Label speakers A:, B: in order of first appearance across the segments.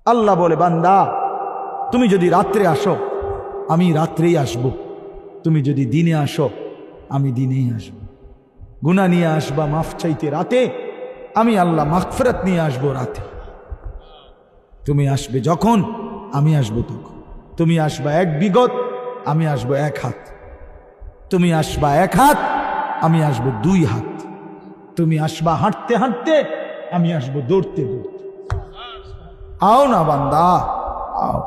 A: আল্লাহ বলে, বান্দা তুমি যদি রাত্রে আসো আমি রাত্রেই আসব, তুমি যদি দিনে আসো আমি দিনেই আসব। গুনাহ নিয়ে আসবা মাফ চাইতে রাতে, আমি আল্লাহ মাগফিরাত নিয়ে আসবো রাতে। তুমি আসবে যখন, আমি আসবো তখন। তুমি আসবা এক বিগত, আমি আসবো এক হাত। তুমি আসবা এক হাত, আমি আসবো দুই হাত। তুমি আসবা হাঁটতে হাঁটতে, আমি আসবো দৌড়তে দৌড়তে। আও না বান্দা, আও,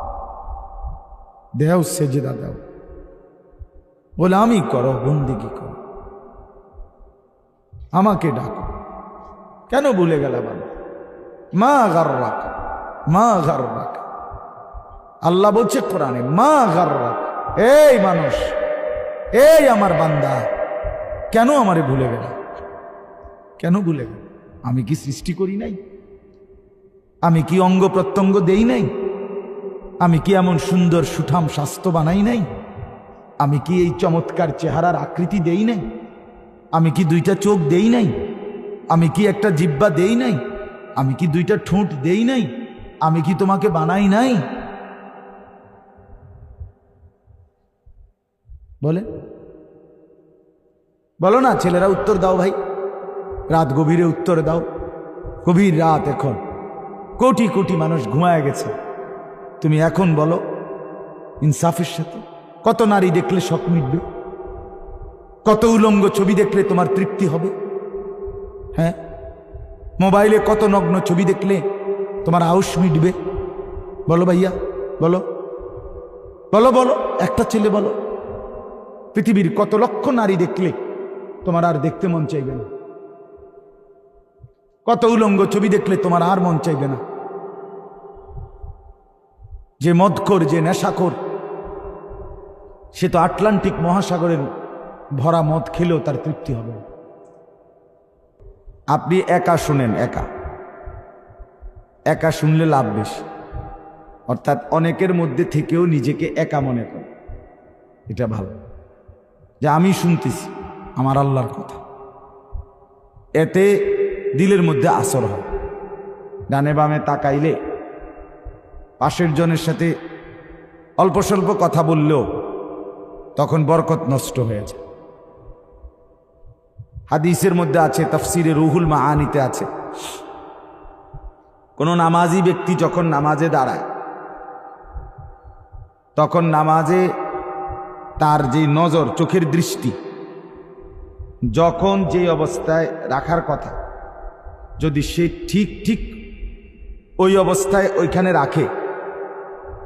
A: দেও সেজদা দাও, গোলামি করো, বন্দেগী করো, আমাকে ডাকো। কেন ভুলে গেল বান্দা? মা গাররাক, মা গাররাক। আল্লাহ বলছে কোরআনে, মা গাররাক। এই মানুষ, এই আমার বান্দা, কেন আমারে ভুলে গেল? কেন ভুলে গেল? আমি কি সৃষ্টি করি নাই? আমি কি অঙ্গ প্রত্যঙ্গ দেই নাই? আমি কি এমন সুন্দর সুঠাম স্বাস্থ্য বানাই নাই? আমি কি এই চমৎকার চেহারার আকৃতি দেই নাই? আমি কি দুইটা চোখ দেই নাই? আমি কি একটা জিহ্বা দেই নাই? আমি কি দুইটা ঠোঁট দেই নাই? আমি কি তোমাকে বানাই নাই? বলে বলো না ছেলেরা, উত্তর দাও ভাই, রাত গভীরে উত্তর দাও। গভীর রাত, এখন কোটি কোটি মানুষ ঘুমায় গেছে, তুমি এখন বলো ইনসাফের সাথে। কত নারী দেখলে শখ মিটবে? কত উলঙ্গ ছবি দেখলে তোমার তৃপ্তি হবে? হ্যাঁ, মোবাইলে কত নগ্ন ছবি দেখলে তোমার আউশ মিটবে? বলো ভাইয়া, বলো বলো বলো, একটা ছেলে বলো। পৃথিবীর কত লক্ষ নারী দেখলে তোমার আর দেখতে মন চাইবে না? কত উলঙ্গ ছবি দেখলে তোমার আর মন চাইবে না? যে মদখোর, যে নেশাখোর, সে তো আটলান্টিক মহাসাগরের ভরা মদ খেলেও তার তৃপ্তি হবে না। আপনি একা শুনেন, একা একা শুনলে লাভ বেশি। অর্থাৎ অনেকের মধ্যে থেকেও নিজেকে একা মনে করে, এটা ভালো যে আমি শুনতেছি আমার আল্লাহর কথা। এতে দিলের মধ্যে আসর হয়। ডানে বামে তাকাইলে পাশের জনের সাথে অল্প স্বল্প কথা বললেও তখন বরকত নষ্ট হয়ে যায়। হাদিসের মধ্যে আছে, তাফসিরে রুহুল মাআনিতে আছে, কোন নামাজি ব্যক্তি যখন নামাজে দাঁড়ায় তখন নামাজে তার যে নজর, চোখের দৃষ্টি যখন যে অবস্থায় রাখার কথা, যদি সে ঠিক ঠিক ওই অবস্থায় ওইখানে রাখে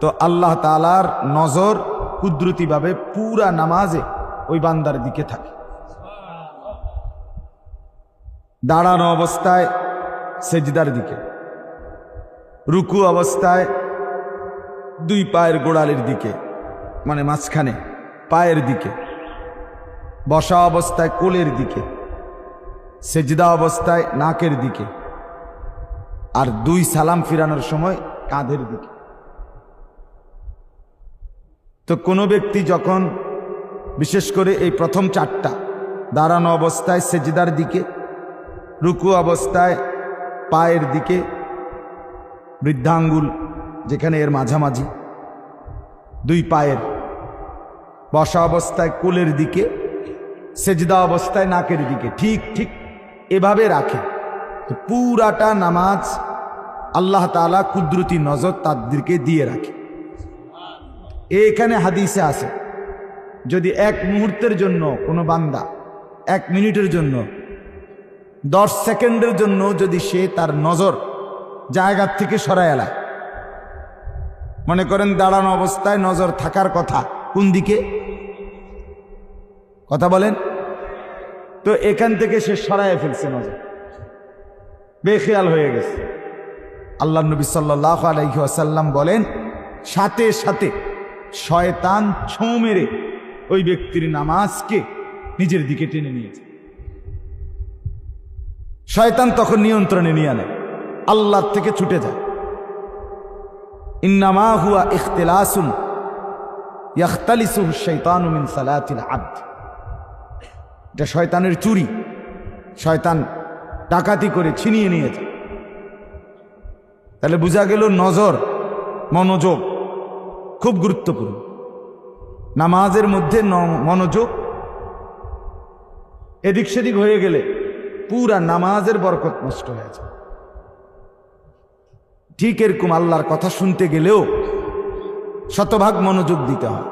A: তো আল্লাহ তাআলার নজর কুদরতিভাবে পুরা নামাজে ওই বান্দার দিকে থাকে। দাঁড়ানো অবস্থায় সেজদার দিকে, রুকু অবস্থায় দুই পায়ের গোড়ালির দিকে, মানে মাঝখানে পায়ের দিকে, বসা অবস্থায় কোলের দিকে, সেজদা অবস্থায় নাকের দিকে, আর দুই সালাম ফিরানোর সময় কাঁধের দিকে। তো কোনো ব্যক্তি যখন বিশেষ করে এই প্রথম চারটা, দাঁড়ানো অবস্থায় সেজদার দিকে, রুকু অবস্থায় পায়ের দিকে, বৃদ্ধাঙ্গুল যেখানে এর মাঝামাঝি দুই পায়ের, বসা অবস্থায় কোলের দিকে, সেজদা অবস্থায় নাকের দিকে, ঠিক ঠিক এভাবে রাখে তো পুরাটা নামাজ আল্লাহ তাআলা কুদরতি নজর তাদেরকে দিয়ে রাখে। এখানে হাদিসে আছে, যদি এক মুহূর্তের জন্য কোনো বান্দা, এক মিনিটের জন্য, 10 সেকেন্ডের জন্য যদি সে তার নজর জায়গার থেকে সরায় এলায়, মনে করেন দাঁড়ানো অবস্থায় নজর থাকার কথা কোন দিকে, কথা বলেন তো, এখান থেকে সে সরায় ফেলছে, নজর বেখেয়াল হয়ে গেছে। আল্লাহ নবী সাল্লাল্লাহু আলাইহি ওয়াসাল্লাম বলেন, সাথে সাথে শয়তান ছোঁ মেরে ওই ব্যক্তির নামাজকে নিজের দিকে টেনে নিয়েছে। শয়তান তখন নিয়ন্ত্রণে নিয়ে নেয়, আল্লাহর থেকে ছুটে যায়। ইন্নামা হুয়া ইখতিলাসুন ইয়াখতালিসুহু শাইতানু মিন সালাতিল আবদ। এটা শয়তানের চুরি, শয়তান ডাকাতি করে ছিনিয়ে নিয়েছে। তাহলে বোঝা গেল নজর মনোযোগ খুব গুরুত্বপূর্ণ। নামাজের মধ্যে মনোযোগ এদিক সেদিক হয়ে গেলে পুরা নামাজের বরকত নষ্ট হয়ে যায়। ঠিক এরকম আল্লাহর কথা শুনতে গেলেও শতভাগ মনোযোগ দিতে হয়,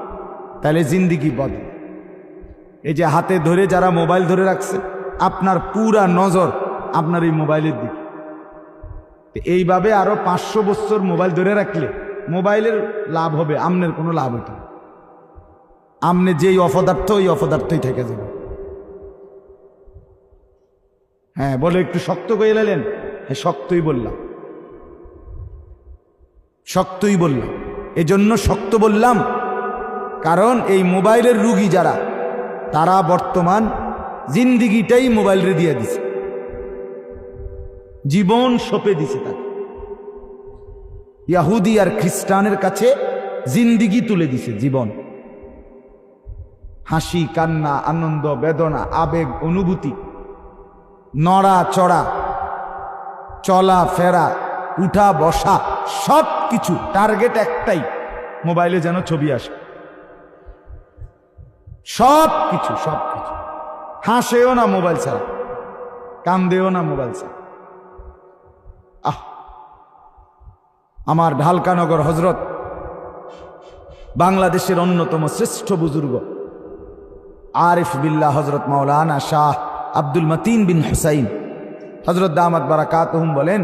A: তাহলে জিন্দিগি বদলে। এই যে হাতে ধরে যারা মোবাইল ধরে রাখছে, আপনার পুরা নজর আপনার এই মোবাইলের দিকে। এইভাবে আরো 500 বছর মোবাইল ধরে রাখলে মোবাইলের লাভ হবে, আমনের কোনো লাভ হইত না। আমনে যেই অপদার্থ ওই অপদার্থই থেকে যাবে। হ্যাঁ বলে একটু শক্ত করে এলেন, হ্যাঁ শক্তই বললাম, শক্তই বললাম। এজন্য শক্ত বললাম কারণ এই মোবাইলের রুগী যারা, তারা বর্তমান জিন্দিগিটাই মোবাইলে দিয়ে দিছে, জীবন সঁপে দিছে তাকে। ইহুদি আর খ্রিস্টানের কাছে জিন্দিগি তুলে দিছে, জীবন, হাসি কান্না আনন্দ বেদনা আবেগ অনুভূতি, নড়া চড়া চলা ফেরা উঠা বসা সব কিছু টার্গেট একটাই, মোবাইলে যেন ছবি আসে। সব কিছু হাসেও না মোবাইল ছাড়া, কান্দেও না মোবাইল ছাড়া। আমার ঢালকানগর হজরত, বাংলাদেশের অন্যতম শ্রেষ্ঠ বুজুর্গ আরিফ বিল্লাহ হজরত মাওলানা শাহ আব্দুল মতিন বিন হুসাইন হজরত দামাত বারাকাতুহুম বলেন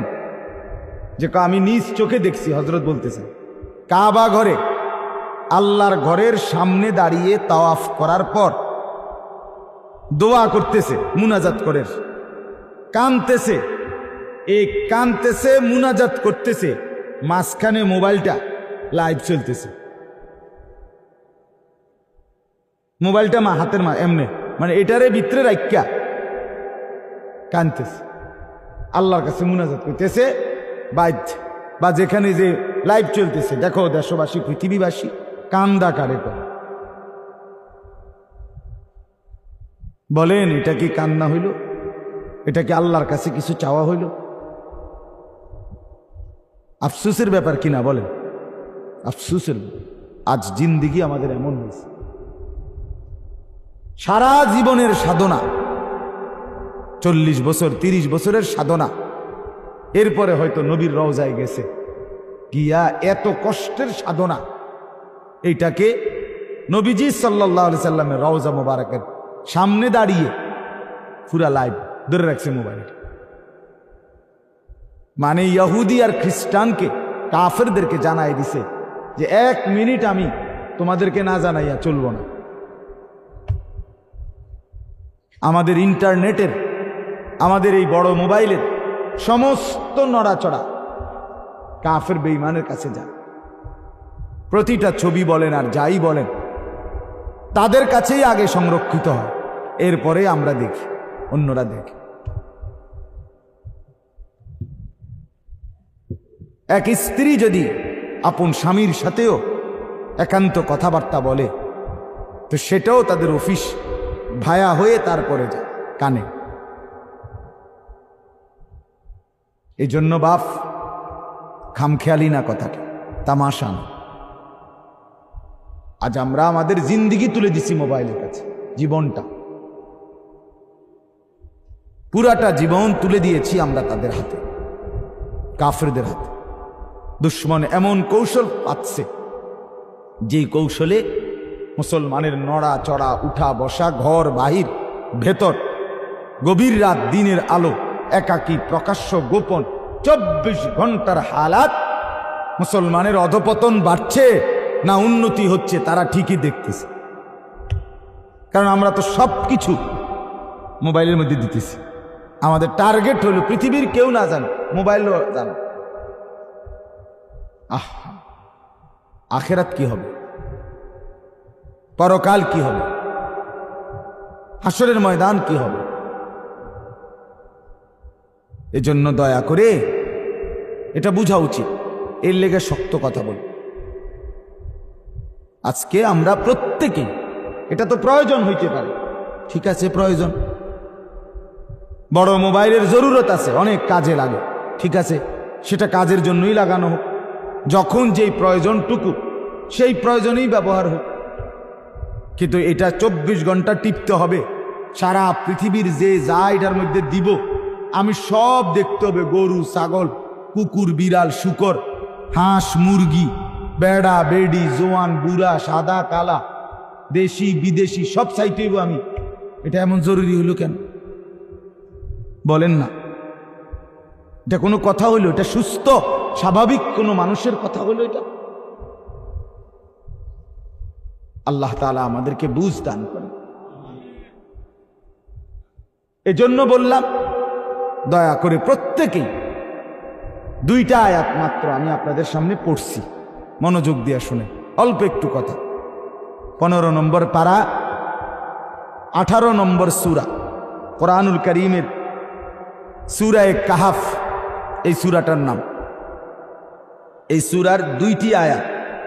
A: যে আমি নিজ চোখে দেখছি, হজরত বলতেছেন, কাবা ঘরে আল্লাহর ঘরের সামনে দাঁড়িয়ে তাওয়াফ করার পর দোয়া করতেছে, মুনাজাত করে কানতেছে, এই কানতেছে মুনাজাত করতেছে, মাঝখানে মোবাইলটা লাইভ চলতেছে, মোবাইলটা হাতের এমনে, মানে এটারে ভিতরে রাখা কানতেছে, আল্লাহর কাছে মুনাজাত করতেছে, বা যেখানে যে লাইভ চলতেছে। দেখো দেশবাসী পৃথিবীবাসী কান্দা কারে করে, বলেন এটা কি কান্না হইল? এটা কি আল্লাহর কাছে কিছু চাওয়া হইল? আফসোসের ব্যাপার কিনা বলেন, আফসোসের। আজ জিন্দিগি আমাদের এমন হয়েছে, সারা জীবনের সাধনা, 40 বছর 30 বছরের সাধনা, এরপরে হয়তো নবীর রওজায় গেছে গিয়া এত কষ্টের সাধনা, এইটাকে নবীজি সাল্লাল্লাহু আলাইহি সাল্লামের রওজা মোবারকের সামনে দাঁড়িয়ে পুরা লাইভ ধরে রাখছে মোবাইল। মানে ইহুদি আর খ্রিস্টানকে, কাফেরদেরকে জানাই দিছে যে 1 মিনিট আমি তোমাদেরকে না জানাইয়া চলবো না। আমাদের ইন্টারনেটের, আমাদের এই বড় মোবাইলের সমস্ত নড়াচড়া কাফের বেঈমানের কাছে যায়। প্রতিটা ছবি বলেন আর যাই বলেন তাদের কাছেই আগে সংরক্ষিত হয়, এরপরে আমরা দেখি, অন্যরা দেখে। এক স্ত্রী যদি আপন স্বামীর সাথেও একান্ত কথাবার্তা বলে তো সেটাও তাদের অফিস ভায়া হয়ে তারপরে যায় কানে। এই জন্য বাপ খামখেয়ালি না, কথাটা তামাশা না। আজ আমরা আমাদের জিন্দিগি তুলে দিছি মোবাইলের কাছে, জীবনটা, পুরাটা জীবন তুলে দিয়েছি আমরা তাদের হাতে, কাফেরদের হাতে। দুশ্মন এমন কৌশল পাচ্ছে যেই কৌশলে মুসলমানের নড়া চড়া উঠা বসা, ঘর বাহির ভেতর, গভীর রাত দিনের আলো, একাকী প্রকাশ্য গোপন 24 ঘন্টার হালাত, মুসলমানের অধপতন বাড়ছে না উন্নতি হচ্ছে তারা ঠিকই দেখতেছে। কারণ আমরা তো সব কিছু মোবাইলের মধ্যে দিতেছি। আমাদের টার্গেট হলো পৃথিবীর কেউ না জানে, মোবাইলও জানে। আখেরাত কি হবে, পরকাল কি হবে, হাসরের ময়দান কি হবে? এজন্য দয়া করে এটা বোঝা উচিত, এর লেগে শক্ত কথা বল। আজকে আমরা প্রত্যেকেই, এটা তো প্রয়োজন হইতে পারে, ঠিক আছে প্রয়োজন, বড় মোবাইলের জরুরত আছে, অনেক কাজে লাগে, ঠিক আছে, সেটা কাজের জন্যই লাগানো হোক। যখন যেই প্রয়োজনটুকু সেই প্রয়োজনেই ব্যবহার হোক। কিন্তু এটা 24 ঘন্টা টিপতে হবে, সারা পৃথিবীর যে যা এটার মধ্যে দিব আমি সব দেখতে হবে, গরু ছাগল কুকুর বিড়াল শুকর হাঁস মুরগি বেড়া বেড়ি জোয়ান বুড়া সাদা কালা দেশি বিদেশি সব চাইতেইব আমি। এটা এমন জরুরি হলো কেন বলেন না? এটা কোনো কথা হইলো? এটা সুস্থ স্বাভাবিক কোনো মানুষের কথা হইলো? এটা আল্লাহ তাআলা আমাদেরকে বুঝ দান করেন। এজন্য বললাম দয়া করে প্রত্যেকেই 2টা আয়াত মাত্র আমি আপনাদের সামনে পড়ছি, মনোযোগ দিয়ে শুনে, অল্প একটু কথা। 15 নম্বর পারা 18 নম্বর সূরা কোরআনুল কারীমের সূরা কাহাফ, এই সূরাটার নাম। এই সূরার 2টি আয়াত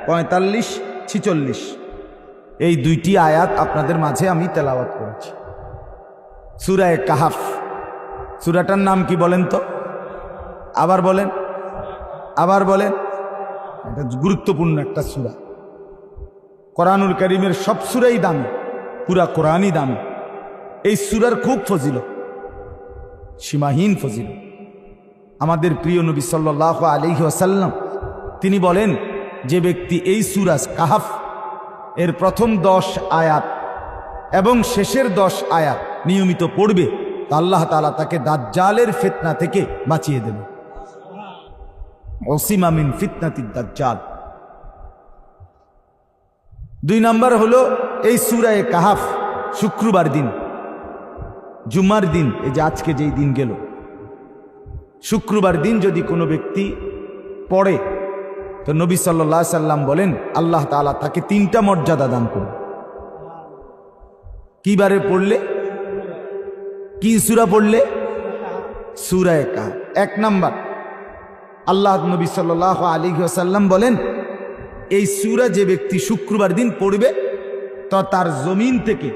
A: 45-46, এই 2টি আয়াত আপনাদের মাঝে আমি তেলাওয়াত করেছি। সূরা কাহাফ, সূরাটার নাম কি বলেন তো? আবার বলেন, আবার বলেন। এটা গুরুত্বপূর্ণ একটা সূরা। কোরআনুল কারীমের সব সূরাই দামি, পুরা কোরআনই দামি। এই সূরার খুব ফজিলত, সীমাহীন ফজিলত। আমাদের প্রিয় নবী সাল্লাল্লাহু আলাইহি ওয়াসাল্লাম তিনি বলেন, যে ব্যক্তি এই সূরা কাহাফ এর প্রথম 10 আয়াত এবং শেষের 10 আয়াত নিয়মিত পড়বে, তা আল্লাহ তাআলা তাকে দাজ্জালের ফিতনা থেকে বাঁচিয়ে দেবে। ওসিমা মিন ফিতনাতিদ দাজ্জাল। 2 নাম্বার হলো এই সূরা কাহাফ শুক্রবার দিন, জুমার দিন, এই যে আজকে যেই দিন গেল, শুক্রবার দিন যদি কোনো ব্যক্তি পড়ে তো নবী সাল্লাল্লাহু আলাইহি সাল্লাম বলেন আল্লাহ তাআলা তাকে 3টা মর্যাদা দান করবে। কি বারে পড়লে? কি সূরা পড়লে? সূরা কাহাফ। 1 নাম্বার, আল্লাহ নবী সাল্লাল্লাহু আলাইহি ওয়াসাল্লাম বলেন এই সূরা যে ব্যক্তি শুক্রবার দিন পড়বে তো তার জমিন থেকে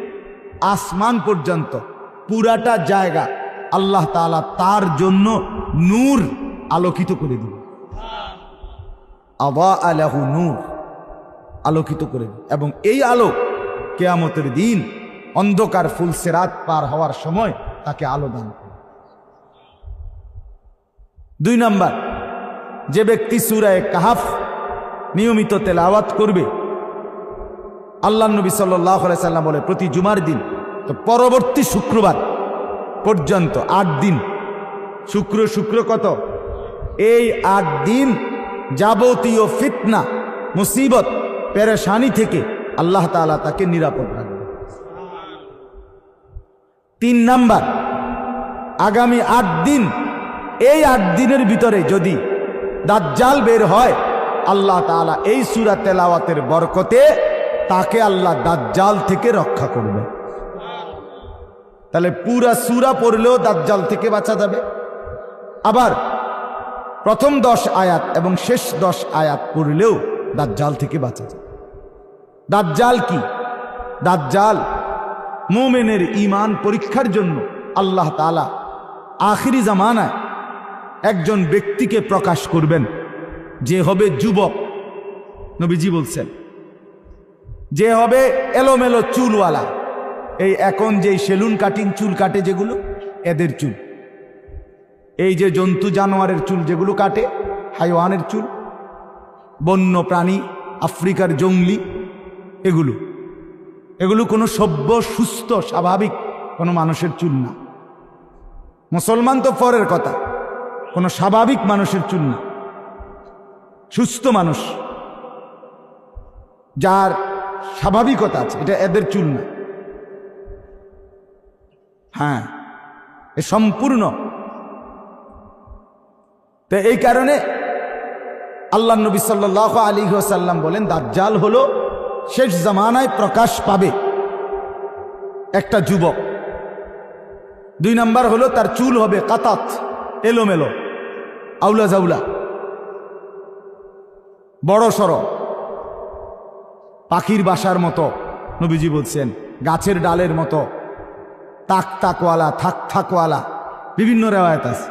A: আসমান পর্যন্ত পুরাটা জায়গা আল্লাহ তাআলা তার জন্য নূর আলোকিত করে দিবে। আবা আলাহু নূর, আলোকিত করে দিবে। এবং এই আলো কিয়ামতের দিন অন্ধকার ফুলসিরাত পার হওয়ার সময় তাকে আলো দান করবে। 2 নাম্বার, যে ব্যক্তি সূরা কাহাফ নিয়মিত তেলাওয়াত করবে, আল্লাহ নবী সাল্লাল্লাহু আলাইহি সাল্লাম বলে প্রতি জুমার দিন তো পরবর্তী শুক্রবার পর্যন্ত 8 দিন, শুক্র কত? এই 8 দিন যাবতীয় ফিতনা মুসিবত পেরেশানি থেকে আল্লাহ তাআলা তাকে নিরাপদ রাখবে। 3 নাম্বার, আগামী 8 দিন, এই 8 দিনের ভিতরে যদি দাজ্জাল বের হয় আল্লাহ তাআলা এই সূরা তেলাওয়াতের বরকতে তাকে আল্লাহ দাজ্জাল থেকে রক্ষা করবে। তাহলে পুরা সূরা পড়লেও দাজ্জাল থেকে বাঁচা যাবে। আবার প্রথম 10 আয়াত এবং শেষ 10 আয়াত পড়লেও দাজ্জাল থেকে বাঁচা যাবে। দাজ্জাল কি? দাজ্জাল মুমিনের ঈমান পরীক্ষার জন্য আল্লাহ তাআলা আখিরি জামানায় একজন ব্যক্তিকে প্রকাশ করবেন, যে হবে যুবক। নবীজি বলছেন যে হবে এলোমেলো চুলওয়ালা, এই এখন যেই সেলুন কাটিং চুল কাটে যেগুলো, এদের চুল। এই যে জন্তু জানোয়ারের চুল যেগুলো কাটে, হাইওয়ানের চুল, বন্য প্রাণী, আফ্রিকার জঙ্গলি, এগুলো কোনো সভ্য সুস্থ স্বাভাবিক কোনো মানুষের চুল না। মুসলমান তো পরের কথা, কোনো স্বাভাবিক মানুষের চুল না। সুস্থ মানুষ যার স্বাভাবিকতা আছে, এটা এদের চুল না। হ্যাঁ, এ সম্পূর্ণ। তো এই কারণে আল্লাহ নবী সাল্লাল্লাহু আলাইহি ওয়াসাল্লাম বলেন দাজ্জাল হলো শেষ জামানায় প্রকাশ পাবে একটা যুবক। 2 নাম্বার হলো তার চুল হবে কাতাত, এলোমেলো, আউলা জাউলা, বড় সড়, পাখির বাসার মতো। নবীজি বলছেন গাছের ডালের মতো, তাক তাকওয়ালা, থাক থাকওয়ালা, বিভিন্ন রেওয়ায়েত আছে।